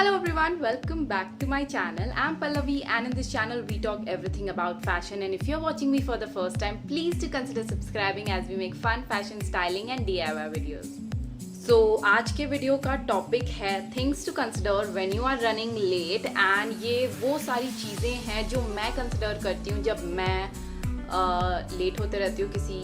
Hello everyone, welcome back to my channel. I'm Pallavi and in this channel we talk everything about fashion, and if you're watching me for the first time, please do consider subscribing as we make fun fashion styling and DIY videos. So आज के video का topic है things to consider when you are running late, and ये वो सारी चीज़ें हैं जो मैं कंसिडर करती हूँ जब मैं लेट होते रहती हूँ किसी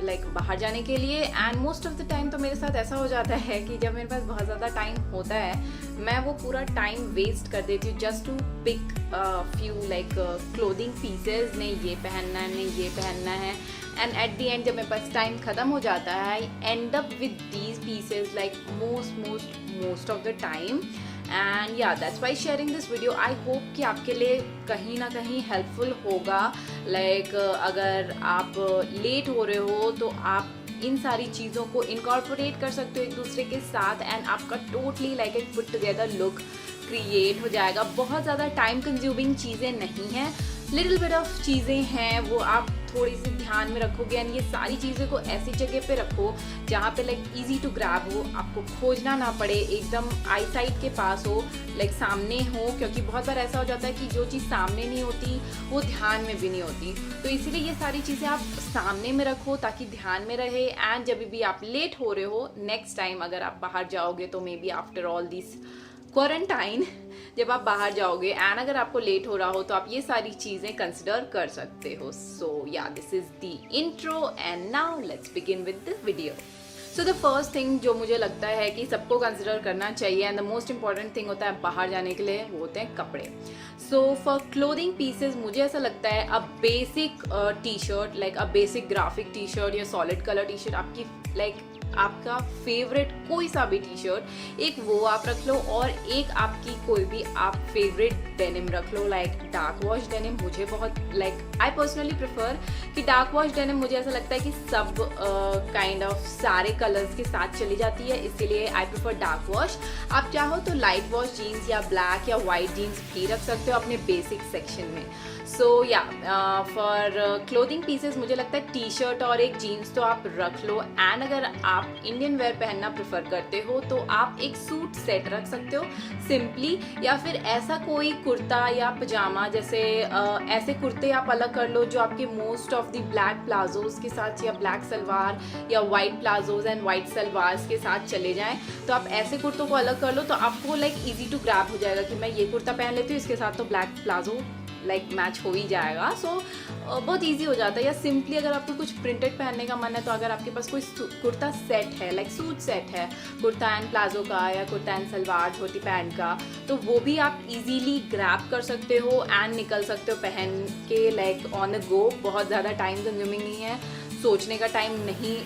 बाहर जाने के लिए। And most of the time तो मेरे साथ ऐसा हो जाता है कि जब मेरे पास बहुत ज़्यादा टाइम होता है मैं वो पूरा टाइम वेस्ट कर देती हूँ just to pick few clothing pieces, नहीं ये पहनना है, नहीं ये पहनना है, एंड एट द एंड जब मेरे पास टाइम ख़त्म हो जाता है I end up with these pieces most of the time. And या that's why sharing this video. I hope कि आपके लिए कहीं ना कहीं हेल्पफुल होगा। अगर आप लेट हो रहे हो तो आप इन सारी चीज़ों को इनकॉर्पोरेट कर सकते हो एक दूसरे के साथ, एंड आपका टोटली एक पुट टुगेदर लुक क्रिएट हो जाएगा। बहुत ज़्यादा टाइम कंज्यूमिंग चीज़ें नहीं हैं, लिटिल बिट ऑफ चीज़ें हैं, वो आप थोड़ी सी ध्यान में रखोगे। एंड ये सारी चीज़ें को ऐसी जगह पे रखो जहाँ पे इजी टू ग्रैब हो, आपको खोजना ना पड़े, एकदम आई साइट के पास हो, सामने हो, क्योंकि बहुत बार ऐसा हो जाता है कि जो चीज़ सामने नहीं होती वो ध्यान में भी नहीं होती। तो इसीलिए ये सारी चीज़ें आप सामने में रखो ताकि ध्यान में रहे। एंड जब भी आप लेट हो रहे हो नेक्स्ट टाइम अगर आप बाहर जाओगे तो may be after all this quarantine जब आप बाहर जाओगे एंड अगर आपको लेट हो रहा हो तो आप ये सारी चीज़ें कंसिडर कर सकते हो। सो yeah this is the intro and now let's begin with the video. So the first thing जो मुझे लगता है कि सबको कंसिडर करना चाहिए and the most important thing होता है बाहर जाने के लिए, वो होते हैं कपड़े। सो फॉर क्लोथिंग पीसेज मुझे ऐसा लगता है a basic T shirt, a basic graphic T shirt या सॉलिड कलर टी शर्ट, आपकी आपका फेवरेट कोई सा भी टी शर्ट, एक वो आप रख लो, और एक आपकी कोई भी आप फेवरेट डेनिम रख लो, डार्क वॉश डेनिम। मुझे बहुत आई पर्सनली प्रेफर कि डार्क वॉश डेनिम मुझे ऐसा लगता है कि सब काइंड ऑफ सारे कलर्स के साथ चली जाती है, इसीलिए आई प्रेफर डार्क वॉश। आप चाहो तो लाइट वॉश जीन्स या ब्लैक या वाइट जीन्स भी रख सकते हो अपने बेसिक सेक्शन में। सो या फॉर क्लोथिंग पीसेस मुझे लगता है टी शर्ट और एक जीन्स तो आप रख लो। एंड अगर आप इंडियन वेयर पहनना प्रेफर करते हो तो आप एक सूट सेट रख सकते हो सिंपली, या फिर ऐसा कोई कुर्ता या पजामा, जैसे ऐसे कुर्ते आप अलग कर लो जो आपके most of the black palazzos के साथ या ब्लैक सलवार या वाइट प्लाजोज एंड वाइट सलवार्स के साथ चले जाएं। तो आप ऐसे कुर्तों को अलग कर लो तो आपको इजी टू ग्रैब हो जाएगा कि मैं ये कुर्ता पहन लेती हूँ, इसके साथ तो ब्लैक प्लाजो मैच हो ही जाएगा। सो बहुत इजी हो जाता है। या सिंपली अगर आपको कुछ प्रिंटेड पहनने का मन है तो अगर आपके पास कोई कुर्ता सेट है, सूट सेट है, कुर्ता एंड प्लाजो का या kurta and salwar dhoti pant का, तो वो भी आप इजीली ग्रैब कर सकते हो एंड निकल सकते हो पहन के ऑन द गो। बहुत ज़्यादा टाइम कंज्यूमिंग नहीं है, सोचने का टाइम नहीं,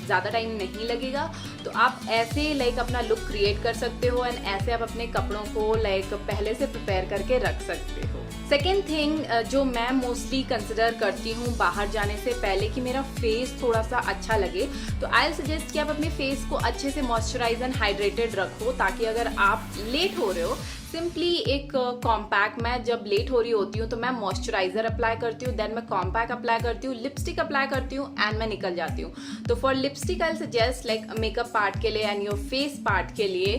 ज़्यादा टाइम नहीं लगेगा। तो आप ऐसे अपना लुक क्रिएट कर सकते हो एंड ऐसे आप अपने कपड़ों को पहले से प्रिपेयर करके रख सकते हो। सेकेंड थिंग जो मैं मोस्टली कंसिडर करती हूँ बाहर जाने से पहले कि मेरा फेस थोड़ा सा अच्छा लगे, तो आई सजेस्ट कि आप अपने फेस को अच्छे से मॉइस्चराइज एंड हाइड्रेटेड रखो, ताकि अगर आप लेट हो रहे हो सिंपली एक कॉम्पैक्ट, मैं जब लेट हो रही होती हूँ तो मैं मॉइस्चराइजर अप्लाई करती हूँ, देन मैं कॉम्पैक्ट अप्लाई करती हूँ, लिपस्टिक अप्लाई करती हूँ एंड मैं निकल जाती हूँ। तो for lipstick I suggest makeup part के लिए एंड योर फेस पार्ट के लिए,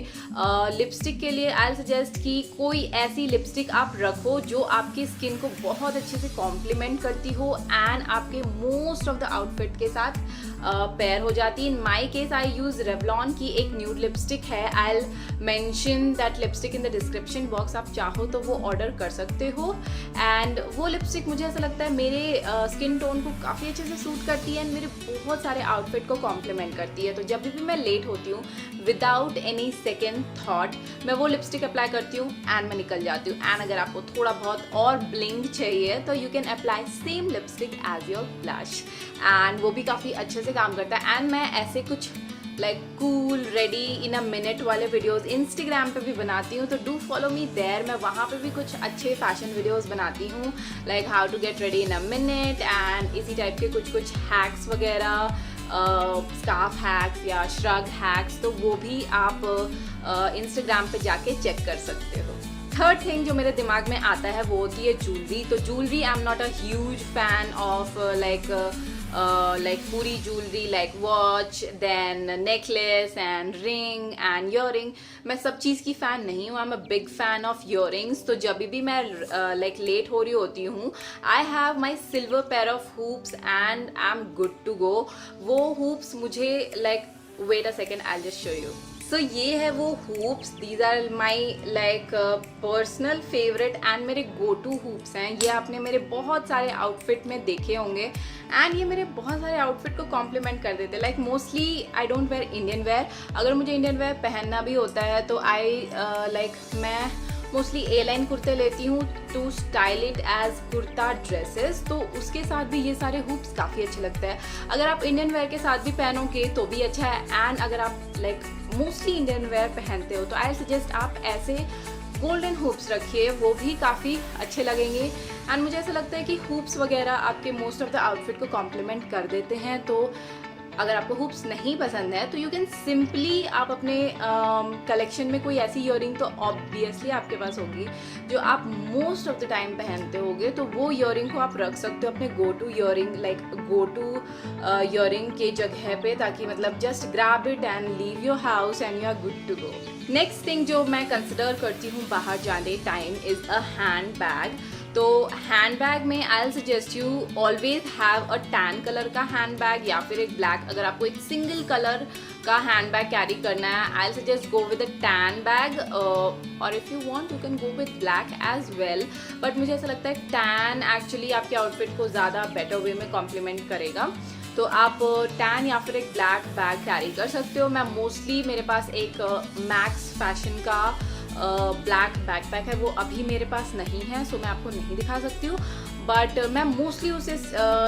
लिपस्टिक के लिए आई सजेस्ट कि कोई ऐसी लिपस्टिक आप रखो जो आपकी स्किन को बहुत अच्छे से कॉम्प्लीमेंट करती हो एंड आपके मोस्ट ऑफ द आउटफिट के साथ पेयर हो जाती है। In my case I use Revlon की एक न्यूड लिपस्टिक है, I will mention that lipstick in the description box, आप चाहो तो वो ऑर्डर कर सकते हो। एंड वो लिपस्टिक मुझे ऐसा लगता है मेरे स्किन टोन को काफ़ी अच्छे से सूट करती है एंड मेरे बहुत सारे आउटफिट को कॉम्प्लीमेंट करती है। तो जब भी मैं लेट होती हूँ विदाउट एनी सेकेंड थाट मैं वो लिपस्टिक अप्लाई करती हूँ एंड मैं निकल जाती हूँ। एंड अगर आपको थोड़ा बहुत और ब्लिंग चाहिए तो you can apply same lipstick as your blush, and वो भी काफ़ी अच्छे से काम करता है। एंड मैं ऐसे कुछ cool ready in a minute वाले वीडियोस इंस्टाग्राम पे भी बनाती हूँ, तो डू फॉलो मी देयर। मैं वहाँ पे भी कुछ अच्छे फैशन वीडियोस बनाती हूँ, how to get ready in a minute and इसी टाइप के कुछ हैक्स वगैरह, स्कार्फ हैक्स या श्रग हैक्स, तो वो भी आप इंस्टाग्राम पे जाके चेक कर सकते हो। थर्ड थिंग जो मेरे दिमाग में आता है वो होती है ज्वेलरी। तो jewellery I am not a huge fan of like पूरी jewelry like watch, then necklace and ring and earring. मैं सब चीज़ की फ़ैन नहीं हूँ. I'm a big fan of earrings. तो जब भी मैं like late हो रही होती हूँ, I have my silver pair of hoops and I'm good to go. वो hoops मुझे like wait a second, I'll just show you. So ये है वो hoops. These are my like personal favorite and मेरे go to hoops हैं. ये आपने मेरे बहुत सारे outfit में देखे होंगे and ये मेरे बहुत सारे outfit को compliment कर देते हैं. Like mostly I don't wear Indian wear. अगर मुझे Indian wear पहनना भी होता है तो मैं मोस्टली ए लाइन कुर्ते लेती हूँ to style it as kurta dresses. तो उसके साथ भी ये सारे हुप्स काफ़ी अच्छे लगते हैं. अगर आप इंडियन वेयर के साथ भी पहनोगे तो भी अच्छा है. एंड अगर आप लाइक मोस्टली इंडियन वेयर पहनते हो तो आई सजेस्ट आप ऐसे गोल्डन हुप्स रखिए, वो भी काफ़ी अच्छे लगेंगे. एंड मुझे ऐसा लगता है कि हुप्स वगैरह आपके मोस्ट ऑफ द आउटफिट को कॉम्प्लीमेंट कर देते हैं. तो अगर आपको हुप्स नहीं पसंद है तो यू कैन सिंपली आप अपने कलेक्शन में कोई ऐसी ईयरिंग तो ऑब्वियसली आपके पास होगी जो आप मोस्ट ऑफ द टाइम पहनते होगे, तो वो ईयरिंग को आप रख सकते हो अपने go to earring like go to earring के जगह पे, ताकि मतलब just grab it and leave your house and you are good to go. Next thing जो मैं कंसिडर करती हूँ बाहर जाने time is a handbag. तो हैंड बैग में I suggest you always have a tan colour का handbag या फिर एक ब्लैक. अगर आपको एक सिंगल कलर का हैंड बैग कैरी करना है I suggest go with a tan bag, और if you want you can go with black as well. But मुझे ऐसा लगता है टैन एक्चुअली आपके आउटफिट को ज़्यादा बेटर वे में कॉम्प्लीमेंट करेगा. तो आप टैन या फिर एक ब्लैक बैग कैरी कर सकते हो. मैं मोस्टली मेरे पास एक मैक्स फैशन का ब्लैक बैकपैक है, वो अभी मेरे पास नहीं है सो मैं आपको नहीं दिखा सकती हूँ. बट मैं मोस्टली उसे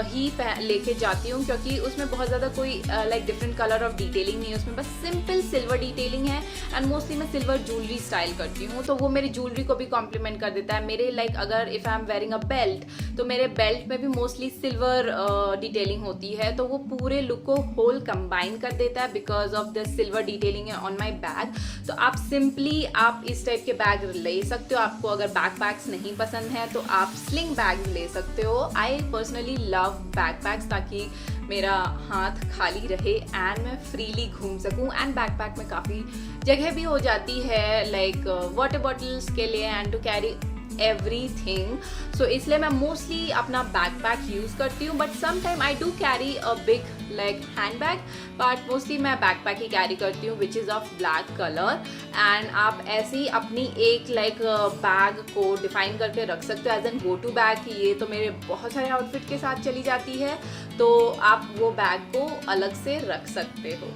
ही लेके जाती हूँ क्योंकि उसमें बहुत ज़्यादा कोई like different colour of detailing नहीं है. उसमें बस सिंपल सिल्वर डिटेलिंग है एंड मोस्टली मैं सिल्वर ज्वेलरी स्टाइल करती हूँ, तो वो मेरी ज्वेलरी को भी कॉम्प्लीमेंट कर देता है. मेरे लाइक अगर if I am wearing a belt तो मेरे बेल्ट में भी मोस्टली सिल्वर डिटेलिंग होती है, तो वो पूरे लुक को होल कंबाइन कर देता है because of the silver detailing on my bag. तो आप सिंपली आप इस टाइप के बैग ले सकते हो. आपको अगर बैकपैक्स नहीं पसंद है तो आप स्लिंग बैग ले सकते हो. आई पर्सनली लव बैकपैक्स ताकि मेरा हाथ खाली रहे एंड मैं फ्रीली घूम सकूं. एंड बैकपैक में काफ़ी जगह भी हो जाती है लाइक वाटर बॉटल्स के लिए and to carry everything. So इसलिए मैं मोस्टली अपना बैकपैक यूज़ करती हूँ. But some time I do carry a big like handbag, but mostly मैं बैकपैक ही कैरी करती हूँ which is of black colour. And आप ऐसे ही अपनी एक लाइक बैग को डिफाइन करके रख सकते हो as an go to bag कि ये तो मेरे बहुत सारे आउटफिट के साथ चली जाती है, तो आप वो बैग को अलग से रख सकते हो.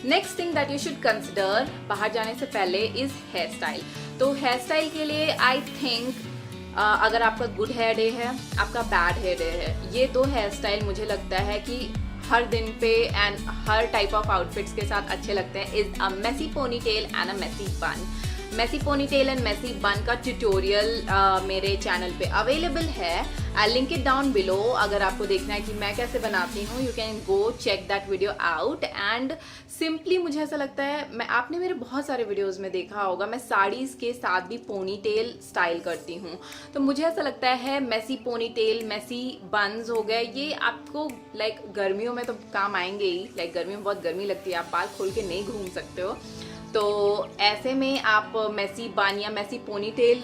Next thing that you should consider बाहर जाने से पहले इज़ हेयर स्टाइल. तो हेयर स्टाइल के लिए आई थिंक अगर आपका गुड हेयर डे है, आपका बैड हेयर डे है, ये दो हेयर स्टाइल मुझे लगता है कि हर दिन पे एंड हर टाइप ऑफ आउटफिट्स के साथ अच्छे लगते हैं. Is a messy ponytail and a messy bun. Messy ponytail and messy bun का ट्यूटोरियल मेरे चैनल पे अवेलेबल है. I link it down below. अगर आपको देखना है कि मैं कैसे बनाती हूँ you can go check that video out. And simply मुझे ऐसा लगता है आपने मेरे बहुत सारे वीडियोस में देखा होगा मैं साड़ीज़ के साथ भी पोनी टेल स्टाइल करती हूँ. तो मुझे ऐसा लगता है messy ponytail, messy buns हो गए, ये आपको लाइक गर्मियों में तो काम आएंगे ही. लाइक गर्मियों में बहुत गर्मी लगती है, आप बाल खोल के नहीं घूम सकते हो, तो ऐसे में आप मेसी बन या मेसी पोनी टेल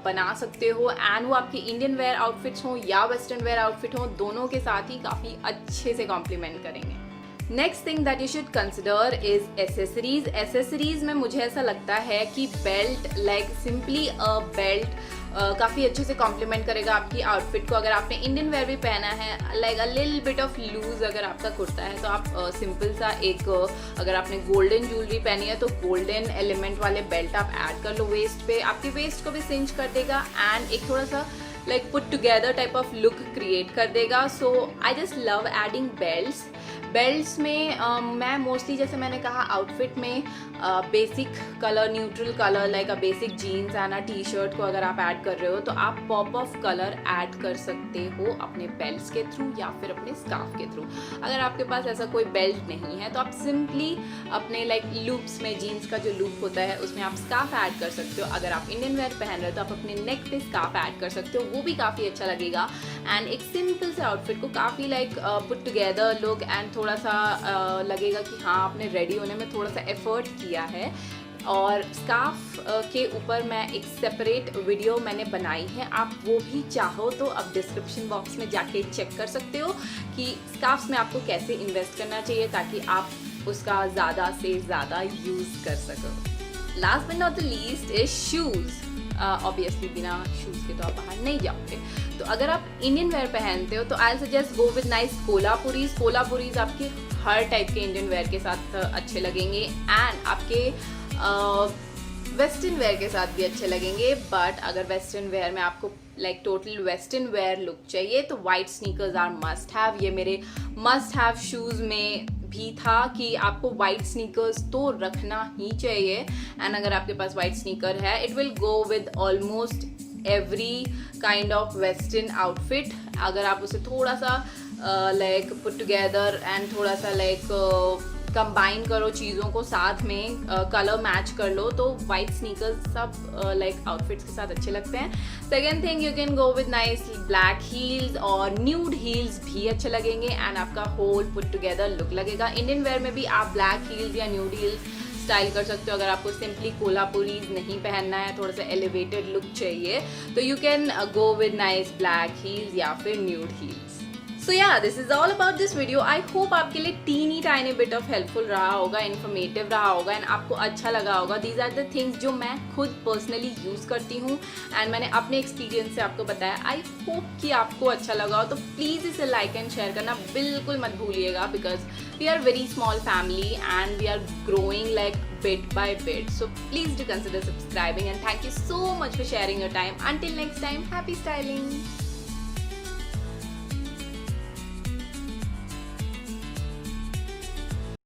बना सकते हो. एंड वो आपके इंडियन वेयर आउटफिट्स हों या वेस्टर्न वेयर आउटफिट हों, दोनों के साथ ही काफ़ी अच्छे से कॉम्प्लीमेंट करेंगे. Next thing that you should consider is accessories. Accessories में मुझे ऐसा लगता है कि belt like simply a belt काफ़ी अच्छे से कॉम्प्लीमेंट करेगा आपकी आउटफिट को. अगर आपने इंडियन वेयर भी पहना है like a little bit of loose अगर आपका कुर्ता है तो आप सिंपल सा एक अगर आपने गोल्डन ज्वेलरी पहनी है तो गोल्डन एलिमेंट वाले बेल्ट आप ऐड कर लो वेस्ट पे. आपकी वेस्ट को भी सिंच कर देगा एंड एक थोड़ा सा like put together type of look create कर देगा. So I just love adding belts. Belts में मैं मोस्टली, जैसे मैंने कहा, आउटफिट में basic colour, neutral colour like a basic jeans and a T-shirt को अगर आप ऐड कर रहे हो तो आप पॉप ऑफ कलर ऐड कर सकते हो अपने बेल्ट्स के थ्रू या फिर अपने स्कार्फ के थ्रू। अगर आपके पास ऐसा कोई बेल्ट नहीं है तो आप सिंपली अपने लाइक लूप्स में, जीन्स का जो लूप होता है उसमें आप स्कार्फ ऐड कर सकते हो। अगर आप इंडियन वेयर पहन रहे हो तो आप अपने नेक पे स्कार्फ ऐड कर सकते हो, वो भी काफ़ी अच्छा लगेगा। एंड एक सिंपल से आउटफिट को काफ़ी like put together look and थोड़ा सा लगेगा कि हाँ, आपने रेडी होने में थोड़ा सा एफर्ट किया है। और स्कार्फ के ऊपर मैं एक सेपरेट वीडियो मैंने बनाई है, आप वो भी चाहो तो अब डिस्क्रिप्शन बॉक्स में जाके चेक कर सकते हो कि स्कार्फ्स में आपको कैसे इन्वेस्ट करना चाहिए ताकि आप उसका ज़्यादा से ज़्यादा यूज़ कर सको। Last but not the least is shoes. Obviously बिना शूज़ के तो आप बाहर नहीं जाओगे। तो अगर आप इंडियन वेयर पहनते हो तो I suggest go with nice Kolhapuris. Kolhapuris आपके हर टाइप के इंडियन वेयर के साथ अच्छे लगेंगे एंड आपके वेस्टर्न वेयर के साथ भी अच्छे लगेंगे। बट अगर वेस्टर्न वेयर में आपको like total western wear look चाहिए तो white sneakers are must have. ये मेरे मस्ट हैव शूज़ में भी था कि आपको वाइट स्नीकर्स तो रखना ही चाहिए। एंड अगर आपके पास वाइट स्नीकर है, it will go with almost every kind of western outfit. अगर आप उसे थोड़ा सा लाइक पुट टुगेदर एंड थोड़ा सा लाइक कंबाइन करो चीज़ों को साथ में, कलर मैच कर लो, तो वाइट स्नीकर्स सब लाइक आउटफिट्स के साथ अच्छे लगते हैं। Second thing, you can go with nice black heels और न्यूड हील्स भी अच्छे लगेंगे एंड आपका होल पुट टुगेदर लुक लगेगा। इंडियन वेयर में भी आप ब्लैक हील्स या न्यूड हील्स स्टाइल कर सकते हो। अगर आपको सिंपली कोल्हापुरीज नहीं पहनना है, थोड़ा सा एलिवेटेड लुक चाहिए, तो you can go with nice black heels या फिर nude heels. So yeah this is all about this video. I hope आपके लिए teeny tiny bit of helpful रहा होगा, इन्फॉर्मेटिव रहा होगा एंड आपको अच्छा लगा होगा। दीज आर द थिंग्स जो मैं खुद पर्सनली यूज़ करती हूँ एंड मैंने अपने एक्सपीरियंस से आपको बताया। आई होप कि आपको अच्छा लगा हो, तो प्लीज़ इसे लाइक एंड शेयर करना बिल्कुल मत भूलिएगा, because we are very small family and we are growing like bit by bit. So please do consider subscribing and thank you so much for sharing your time. Until next time, happy styling.